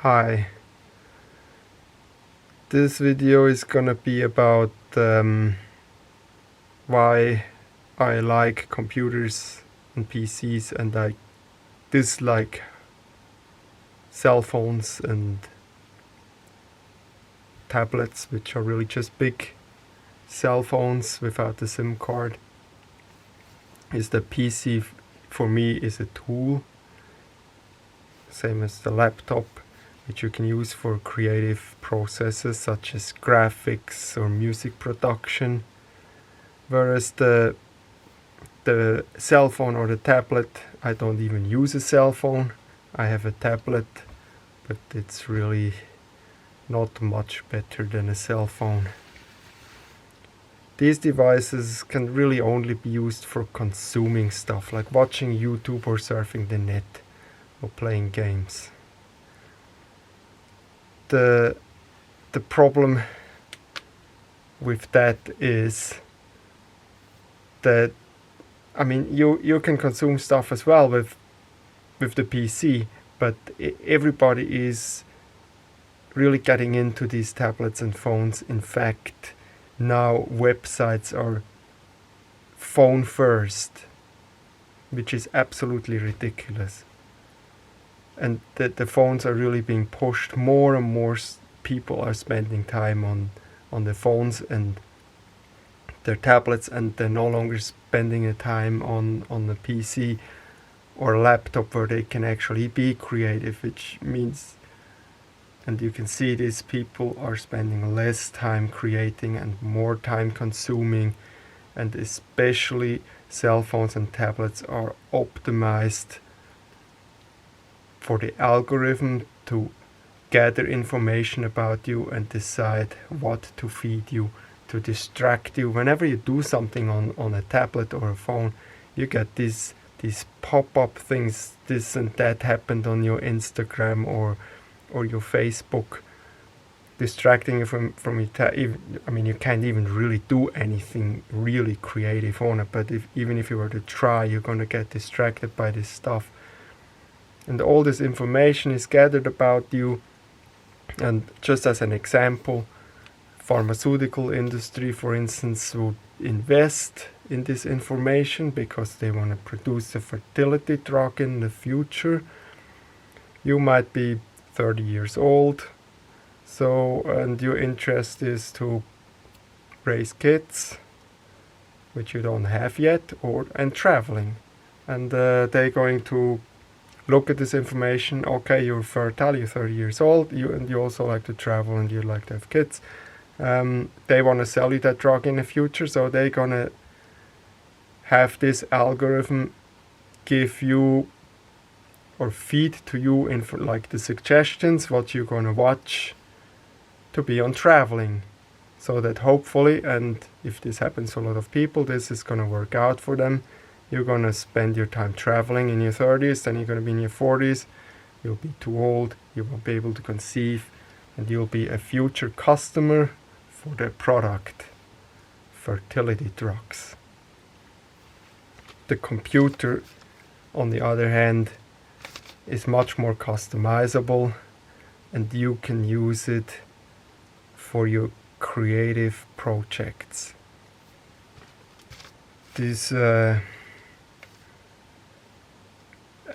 Hi, this video is gonna be about why I like computers and PCs and I dislike cell phones and tablets, which are really just big cell phones without a SIM card. Is the PC for me is a tool, same as the laptop, which you can use for creative processes such as graphics or music production, whereas the cell phone or the tablet, I don't even use a cell phone. I have a tablet, but it's really not much better than a cell phone. These devices can really only be used for consuming stuff, like watching YouTube or surfing the net or playing games. The problem with that is that, I mean, you can consume stuff as well with the PC, but everybody is really getting into these tablets and phones. In fact, now websites are phone first, which is absolutely ridiculous. And the phones are really being pushed. More and more people are spending time on the phones and their tablets, and they're no longer spending the time on the PC or laptop where they can actually be creative, which means, and you can see these people are spending less time creating and more time consuming, and especially cell phones and tablets are optimized for the algorithm to gather information about you and decide what to feed you, to distract you. Whenever you do something on a tablet or a phone, you get these pop-up things, this and that happened on your Instagram or your Facebook, distracting you from your I mean, you can't even really do anything really creative on it, but even if you were to try, you're gonna get distracted by this stuff. And all this information is gathered about you. And just as an example, pharmaceutical industry, for instance, would invest in this information because they want to produce a fertility drug in the future. You might be 30 years old, and your interest is to raise kids, which you don't have yet, and traveling. And they're going to look at this information. Okay, you're fertile, you're 30 years old, and you also like to travel and you like to have kids. They want to sell you that drug in the future, so they're gonna have this algorithm give you or feed to you like the suggestions what you're gonna watch to be on traveling, so that hopefully, and if this happens to a lot of people, this is gonna work out for them. You're gonna spend your time traveling in your 30s, then you're gonna be in your 40s, you'll be too old, you won't be able to conceive, and you'll be a future customer for their product, fertility drugs. The computer, on the other hand, is much more customizable, and you can use it for your creative projects.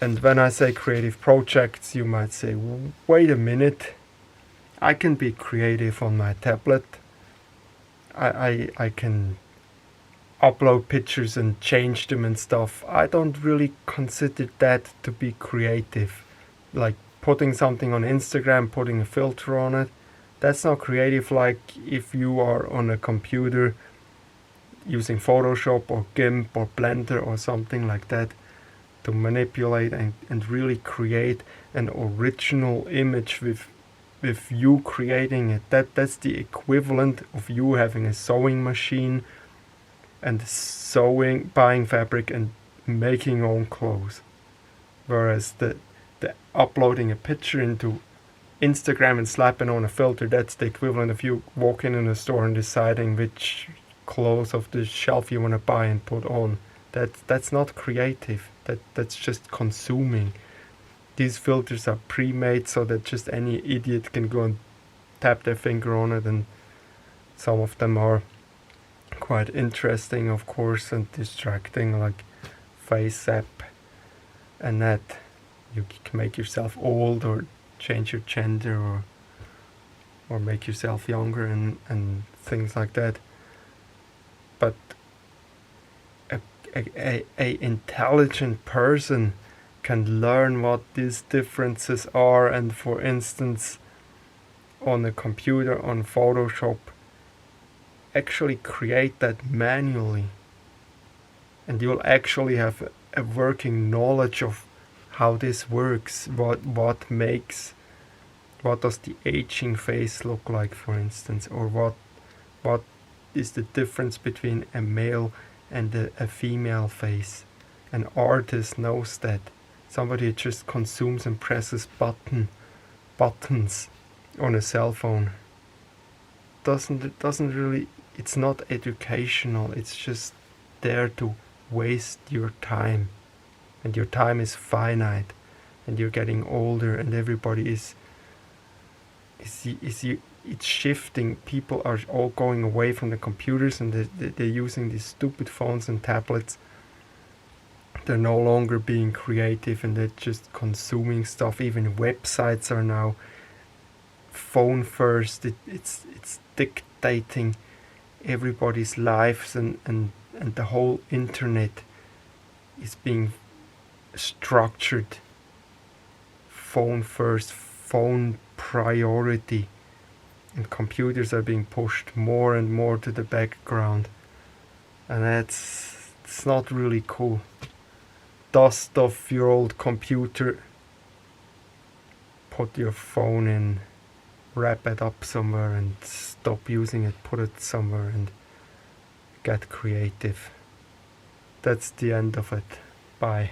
And when I say creative projects, you might say, wait a minute, I can be creative on my tablet. I can upload pictures and change them and stuff. I don't really consider that to be creative. Like putting something on Instagram, putting a filter on it, that's not creative. Like if you are on a computer using Photoshop or GIMP or Blender or something like that to manipulate and really create an original image with you creating it. That's the equivalent of you having a sewing machine and buying fabric and making your own clothes. Whereas the uploading a picture into Instagram and slapping on a filter, that's the equivalent of you walking in a store and deciding which clothes off the shelf you want to buy and put on. That's not creative. That's just consuming. these filters are pre-made so that just any idiot can go and tap their finger on it, and some of them are quite interesting, of course, and distracting, like face app and that. You can make yourself old or change your gender or make yourself younger and things like that. But a intelligent person can learn what these differences are, and for instance on a computer, on Photoshop, actually create that manually, and you'll actually have a working knowledge of how this works, what does the aging face look like, for instance, or what is the difference between a male and a female face. An artist knows that. Somebody just consumes and presses buttons on a cell phone doesn't really, it's not educational, it's just there to waste your time, and your time is finite, and you're getting older, and everybody is it's shifting. People are all going away from the computers, and they're using these stupid phones and tablets. They're no longer being creative, and they're just consuming stuff. Even websites are now phone first. It's dictating everybody's lives, and the whole internet is being structured phone first, phone priority, and computers are being pushed more and more to the background, and it's not really cool. Dust off your old computer, put your phone in, wrap it up somewhere and stop using it, put it somewhere and get creative. That's the end of it. Bye.